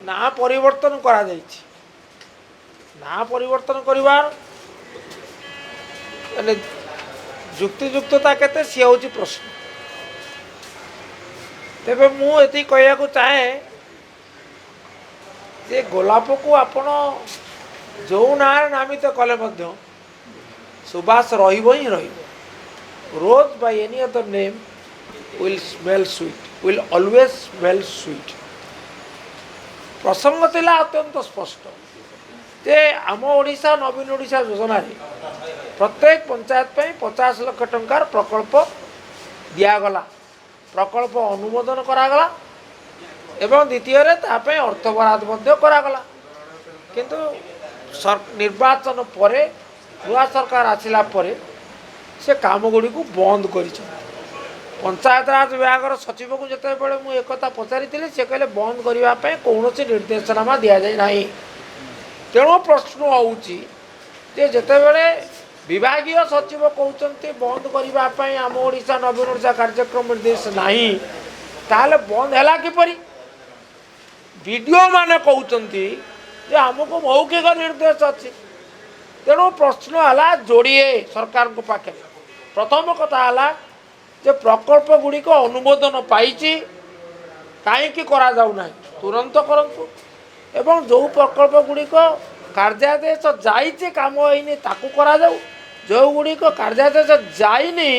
ନା ପରିବର୍ତ୍ତନ করা যাইছি না পরিবর্তন করিবার মানে যুক্তিযুক্ততা কেতে সে হচ্ছে প্রশ্ন। তেবে মু এটি কহিବାକୁ চাহে যে গোলাপকু আপন जो नारे नामित कले मध्य सुबास रहिबो ही रहिबो। Rose by any other name will smell sweet, will always smell sweet. प्रसंग थिला अत्यंत स्पष्ट जे आम ओडिशा नवीन ओडिशा योजना रे प्रत्येक पंचायत पे 50 लाख टंकार प्रकल्प दियागला, प्रकल्प अनुमोदन करागला एवं द्वितीय रे तापे अर्थ बराद मध्य करागला। किंतु निर्वाचन पर नुआ सरकार आसला परे से काम गुड़ी को बंद कर पंचायत राज विभाग सचिव को जिते बड़े मुझे एक पचारि से कहले बंद करने कौन निर्देशनामा दि जाए ना। तेणु प्रश्न होते बड़े विभागीय सचिव कहते बंद करने आम ओडिशा नवीन ओडिशा कार्यक्रम निर्देश नहीं ताहले बंद है किपरि। वीडियो माने कहते जे आमको मौखिक निर्देश अच्छी। तेणु प्रश्न है जोड़िए सरकार को पाखे। प्रथम कथा है जे प्रकल्प गुड़िक अनुमोदन पाई कहीं करा जाऊ ना तुरंत करंतु एवं जो प्रकल्प गुड़िक कार्यादेश जाइए काम होनी ताकू करा जाऊ, जो गुड़िक कार्यादेश जाइनी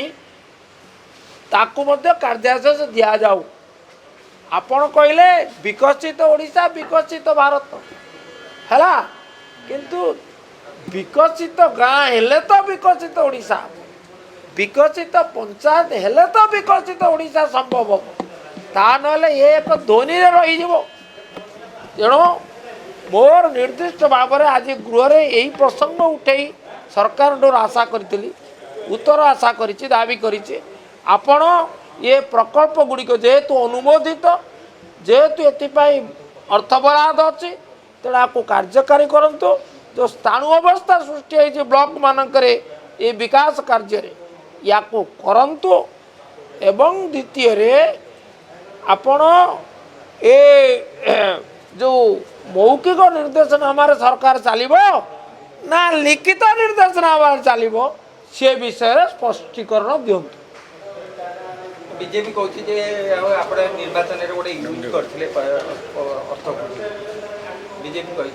ताकू मध्य कार्यादेश दिया जाऊ। आपण कहले विकसित ओडिशा विकसित भारत है किंतु विकसित गाँ हेले तो विकसित ओडिशा, विकसित पंचायत हेले तो विकसित ओडिशा संभव हम। ता नले ये एक ध्वनि रही। तेणु मोर निर्दिष्ट भाव में आज गृह रे यही प्रसंग उठे सरकार आशा करी उत्तर आशा करी दाबी करी आपण ये प्रकल्प गुड़िक जेहेतु अनुमोदित जेहेतु एपाई अर्थ बराद अच्छी तेणु आपको कार्यकारी करंतु। जो स्थाणु अवस्था सृष्टि होती ब्लॉक मानकर ये विकास कार्य या करंतु एवं द्वितीय आपण ए जो मौखिक निर्देशनामा सरकार चलो ना लिखित निर्देशनामा चलो से विषय स्पष्टीकरण दिंतु। बीजेपी कहूँ निर्वाचन गोटे यूज करते अर्थ बीजेपी कही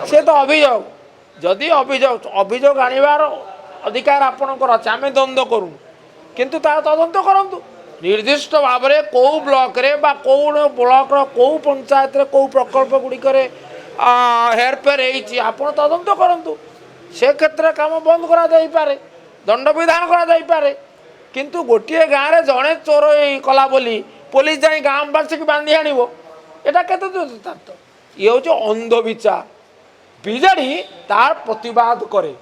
से तो अभियोग जदि अभियोग अभियोग आनिबार अधिकार आपणकर अच्छे आम द्वंद्व करूँ किंतु ता तदंत करंतु निर्दिष्ट भाव में कौ ब्लॉक रे बा कौ ब्लॉक कौ पंचायत रे कौ प्रकल्प गुड़िक हेरफेर होपण तदंत करंतु से क्षेत्र काम बंद करा जाई पारे, दंड विधान करा जाई पारे। किंतु गोटे गाँव में जड़े चोर कला बोली पुलिस जाई गाँववासी की बांधी आनिबो एटा केते यह हूँ अंधविचार। बिजेडी तार प्रतिवाद करे।